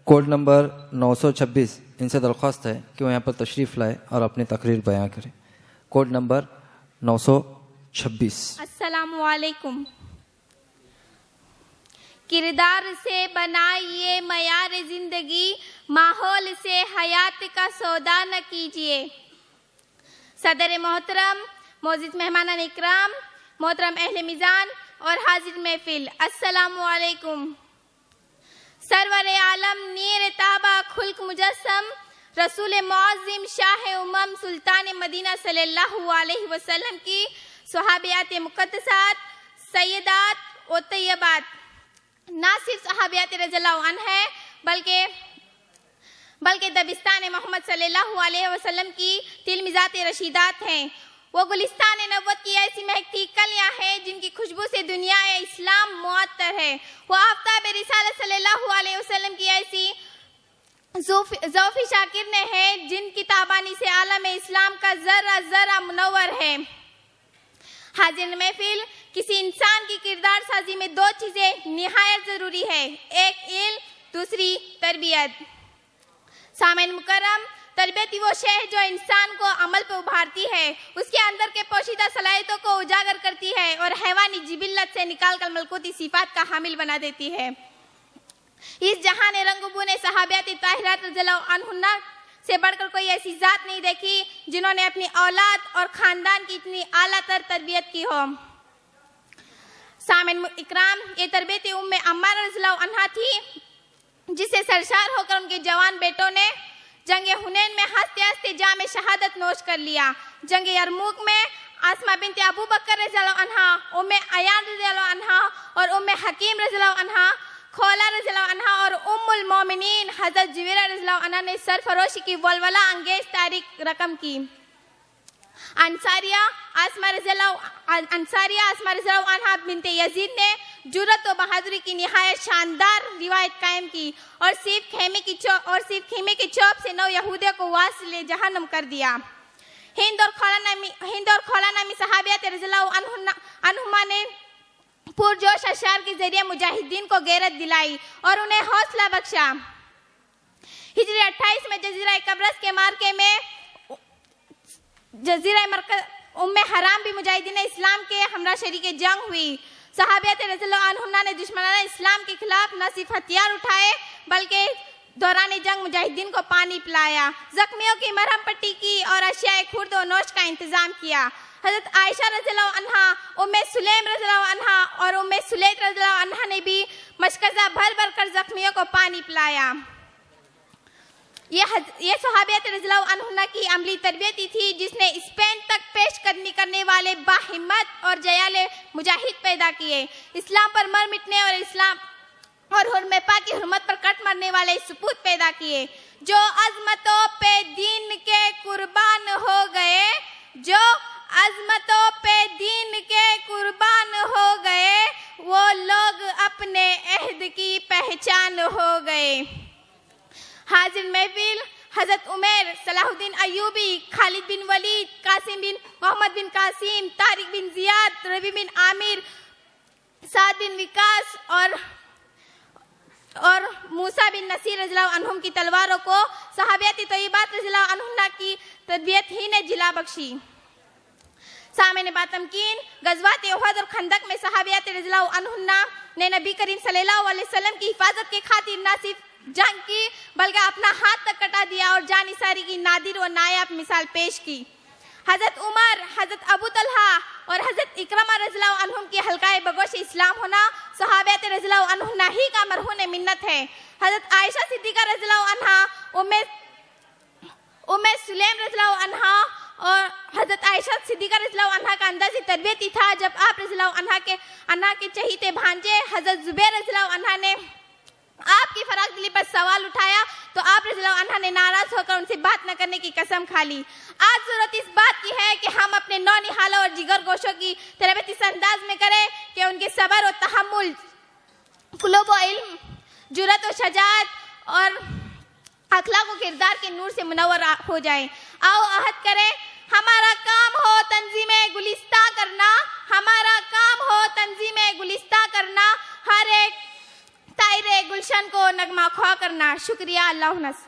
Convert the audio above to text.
Code number 926 इनसे दरख्वास्त है कि वो यहाँ पर तशरीफ़ लाए और अपनी तकरीर बयां करें। Code number 926। अस्सलामु अलैकुम। किरदार से बनाइए मयार जिंदगी, माहौल से हयात का सौदा न कीजिए। सदर मोहतरम, मोअज़्ज़िज़ मेहमान इकराम, मोहतरम अहले मिजान और हाजिर महफिल, अस्सलामु अलैकुम। सरवर आलम नीर ताबा खुल्क मुजस्सम रसूल मुअज़्ज़िम शाह उम्मम सुल्तान मदीना सल्लल्लाहु अलैहि वसल्लम की सहाबियात मुक़द्दसात सय्यदात और तय्यबात ना सिर्फ सहाबियात रज़ियल्लाहु अन्हा बल्कि दबिस्तान मोहम्मद सल्लल्लाहु अलैहि वसल्लम की तिलमिज़ात रशीदात हैं। वो गुलिस्तान नबुव्वत की ऐसी महकती कलियां हैं जिनकी खुशबू से दुनिया इस्लाम मुअत्तर है। वो आफ्ताब रिसालत सल्लल्लाहु अलैहि वसल्लम की ऐसी ज़ौफ़ी शाकिरने हैं जिनकी ताबानी से आलम इस्लाम का ज़र्रा ज़र्रा मुनव्वर है। हाजिर महफिल, किसी इंसान की किरदार साजी में दो चीज़ें निहायत ज़रूरी है, एक इल्म, दूसरी तरबियत। सामईन मुकर्रम, तरबियत वो शय है जो इंसान को अमल पर उभारती है, उसके अंदर के पोशीदा सलाहियतों को उजागर करती है और हैवानी जिबिल्लत से निकालकर मलकूती सिफात का हामिल बना देती है। इस जहां ने रंगबू ने सहाबियात ताहिरात रज़ियल्लाहु अन्हुन्ना से बढ़कर कोई ऐसी जात नहीं देखी जिन्होंने अपनी औलाद और खानदान की इतनी आला तर तरबियत की हो। सामईन इकराम, ये तरबियत उम्मे अम्मारा रज़ियल्लाहु अन्हा थी जिससे सरशार होकर उनके जवान बेटों ने जंग हुनैन में हंसते हंसते जाम शहादत नोश कर लिया। जंग यरमुक में आसमा बिनते अबू बकर रज़ियल्लाहु अन्हा, उम्मे अयान रज़ियल्लाहु अन्हा और उम्मे हकीम रज़ियल्लाहु अन्हा, खोला रज़ियल्लाहु अन्हा और उम्मुल मोमिनीन हज़रत जुवैरिया रज़ियल्लाहु अन्हा ने सरफरोशी की वलवला अंगेज तारीख रकम की। अंसारिया आसमा रज़ियल्लाहु अन्हा बिनते यजीद ने जुर्रत और बहादुरी की निहायत शानदार रिवायत कायम की और सिर्फ खेमे की चौप से 9 यहूदियों को वासिले जहन्नम कर दिया। हिंद और खौला नामी सहाबियात रज़ियल्लाहु अन्हुमा ने पुरजोश अशार के जरिए मुजाहिदीन को गैरत दिलाई और उन्हें हौसला बख्शा। हिजरी 28 में जजीरा कब्रस के मार्के में जजीरा मरकज उम्मे हराम भी मुजाहिदीन इस्लाम के हमरा शरीके जंग हुई। सहाबियात रज़ियल्लाहु अन्हुन्ना ने दुश्मनाने इस्लाम के खिलाफ न सिर्फ हथियार उठाए बल्कि दौरान जंग मुजाहिदीन को पानी पिलाया, जख्मियों की मरहम पट्टी की और अशियाए खुर्द और नोश का इंतजाम किया। हज़रत आयशा रज़ियल्लाहु अन्हा, उम्मे सुलैम रज़ियल्लाहु अन्हा और उम्मे सुलैत रज़ियल्लाहु अन्हा ने भी मशकज़ा भर भर कर जख्मियों को पानी पिलाया। ये सहाबियत रज़ियल्लाहु अन्हुन्ना की अमली तरबियत थी जिसने स्पेन तक पेशकदमी करने वाले बाहिम्मत और जयाले मुजाहिद पैदा किए। इस्लाम पर मर मिटने और इस्लाम और हुर्मे पाक की हुर्मत पर कट मरने वाले सपूत पैदा किए। जो अज़मतों पे दीन के कुर्बान हो गए, जो अज़मतों पे दीन के कुर्बान हो गए, वो लोग अपने अहद की पहचान हो गए। हाजिर महफिल, हज़रत उमर, सलाहुद्दीन अय्यूबी, खालिद बिन वलीद, कासिम बिन मोहम्मद बिन कासिम, तारिक बिन जियाद, रबी बिन आमिर, साद बिन विकास और मूसा बिन नसीर रज़ियल्लाहु अन्हुम की तलवारों को सहाबियात तय्यबात रज़ियल्लाहु अन्हुन्ना की तरबियत ही ने जिला बख्शी। सामने बातमकीन, गज़वात उहद और खंदक में सहाबियात रज़ियल्लाहु अन्हुन्ना ने नबी करीम सल्लल्लाहु अलैहि वसल्लम की हिफाजत के खातिर न सिर्फ जंग की बल्कि अपना हाथ तक कटा दिया और जानिसारी की नादिर और नायाब मिसाल पेश की। हज़रत उमर, हज़रत अबू तलहा और हज़रत इकरमा रज़ियल्लाहु अन्हुम की हल्काए बगोश इस्लाम होना सहाबियात रज़ियल्लाहु अन्हुन्ना ही का मरहून मिन्नत है। हज़रत आयशा सिद्दीक़ा रज़ियल्लाहु अन्हा, उम्मे सुलैम रज़ियल्लाहु अन्हा और हज़रत आयशा सिद्दीक़ा रज़ियल्लाहु अन्हा का अंदाज़ी तरबियत ही था। जब आप रज़ियल्लाहु अन्हा के चहीते भांजे हज़रत ज़ुबैर रज़ियल्लाहु अन्हा ने आपकी फराग दिली पर सवाल उठाया तो आप रज़ियल्लाहु अन्हा ने नाराज होकर उनसे बात न करने की कसम खा ली। आज जरूरत इस बात की है कि हम अपने नौनिहालों और जिगर गोशों की तरबियत इस अंदाज में करें कि उनके सब्र और तहम्मुल, कुलूब व इल्म, जुर्रत और शजाअत और अखलाक व किरदार के नूर से मुनव्वर हो जाए। आओ अहद करें, हमारा काम हो तंजीमें गुलिस्ता करना, हमारा काम हो तंजीमें गुलिस्ता करना, हर एक तायरे गुलशन को नगमा ख्वा करना। शुक्रिया। अल्लाह नस।